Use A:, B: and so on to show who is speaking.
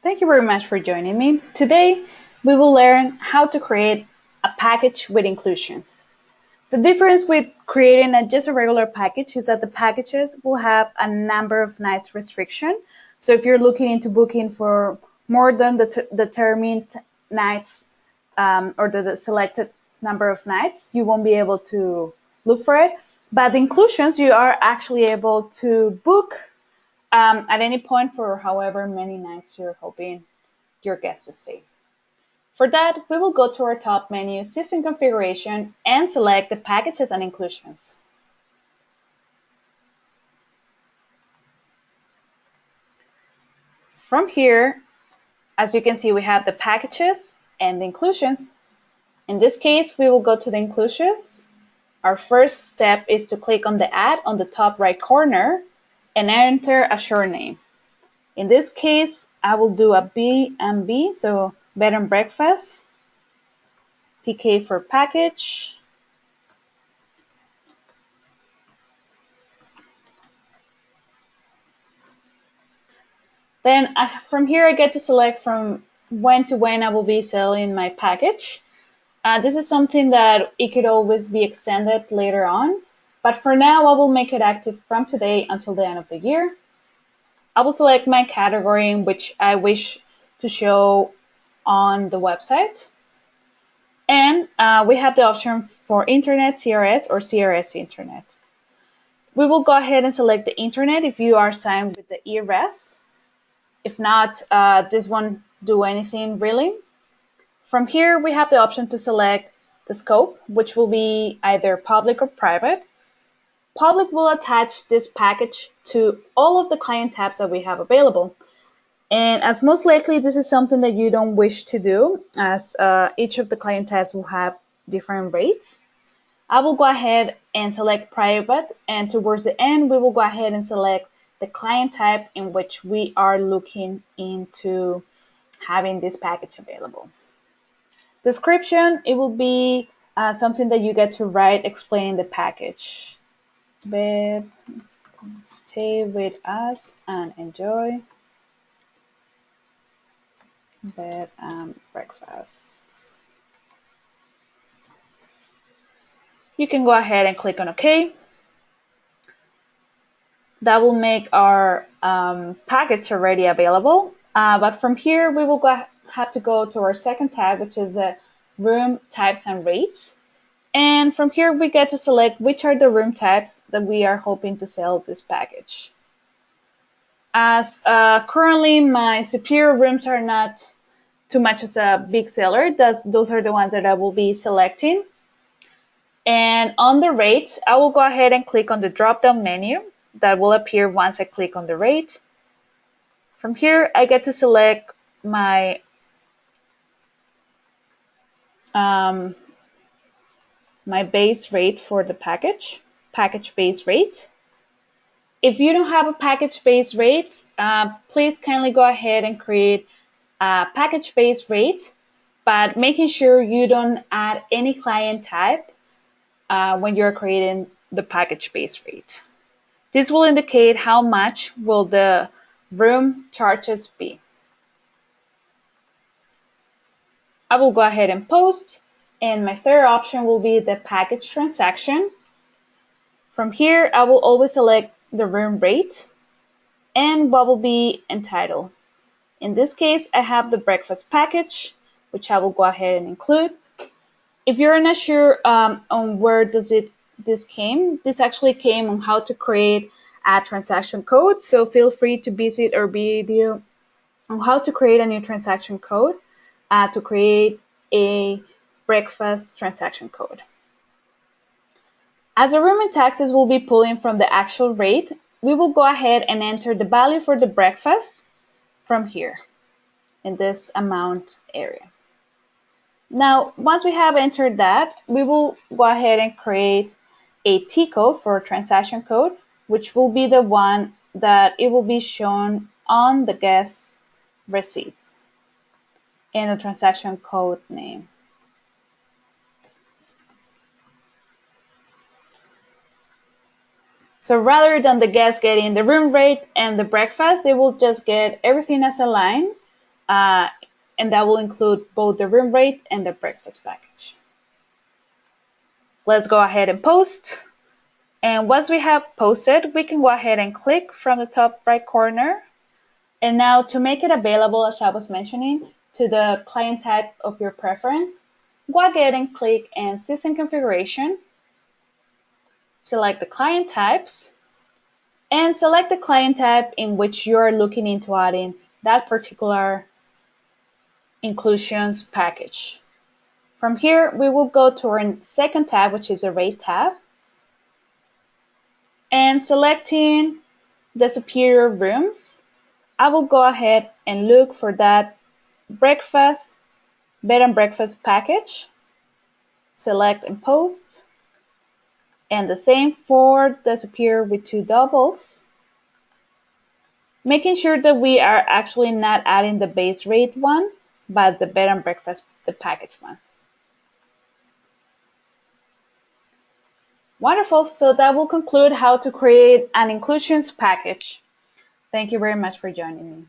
A: Thank you very much for joining me. Today, we will learn how to create a package with inclusions. The difference with creating just a regular package is that the packages will have a number of nights restriction. So if you're looking into booking for more than the determined nights or the selected number of nights, you won't be able to look for it. But the inclusions, you are actually able to book at any point for however many nights you're hoping your guests to stay. For that, we will go to our top menu, System Configuration, and select the Packages and Inclusions. From here, as you can see, we have the Packages and the Inclusions. In this case, we will go to the Inclusions. Our first step is to click on the Add on the top right corner and enter a short name. In this case, I will do a B&B, so bed and breakfast, PK for package. Then from here, I get to select from when to when I will be selling my package. This is something that it could always be extended later on, but for now, I will make it active from today until the end of the year. I will select my category in which I wish to show on the website. And we have the option for Internet CRS or CRS Internet. We will go ahead and select the Internet if you are signed with the ERS. If not, this won't do anything really. From here, we have the option to select the scope, which will be either public or private. Public will attach this package to all of the client tabs that we have available. And as most likely, this is something that you don't wish to do, as each of the client tabs will have different rates. I will go ahead and select private, and towards the end, we will go ahead and select the client type in which we are looking into having this package available. Description, it will be something that you get to write explaining the package. Bed, stay with us and enjoy bed and breakfast. You can go ahead and click on OK. That will make our package already available. But from here, we will have to go to our second tab, which is Room Types and Rates. And from here, we get to select which are the room types that we are hoping to sell this package. As currently my superior rooms are not too much as a big seller, those are the ones that I will be selecting. And on the rates, I will go ahead and click on the drop-down menu that will appear once I click on the rate. From here, I get to select my my base rate for the package base rate. If you don't have a package base rate, please kindly go ahead and create a package base rate, but making sure you don't add any client type when you're creating the package base rate. This will indicate how much will the room charges be. I will go ahead and post, and my third option will be the package transaction. From here, I will always select the room rate and what will be entitled. In this case, I have the breakfast package, which I will go ahead and include. If you're not sure on where this came, this actually came on how to create a transaction code. So feel free to visit our video on how to create a new transaction code to create a breakfast transaction code. As the room and taxes will be pulling from the actual rate, we will go ahead and enter the value for the breakfast from here in this amount area. Now, once we have entered that, we will go ahead and create a T code for transaction code, which will be the one that it will be shown on the guest receipt and the transaction code name. So rather than the guest getting the room rate and the breakfast, they will just get everything as a line uh, and that will include both the room rate and the breakfast package. Let's go ahead and post. And once we have posted, we can go ahead and click from the top right corner. And now to make it available, as I was mentioning, to the client type of your preference, go ahead and click in System Configuration, select the client types, and select the client type in which you're looking into adding that particular inclusions package. From here, we will go to our second tab, which is a rate tab, and selecting the superior rooms, I will go ahead and look for that breakfast, bed and breakfast package, select and post, and the same for the superior with 2 doubles, making sure that we are actually not adding the base rate one, but the bed and breakfast, the package one. Wonderful, so that will conclude how to create an inclusions package. Thank you very much for joining me.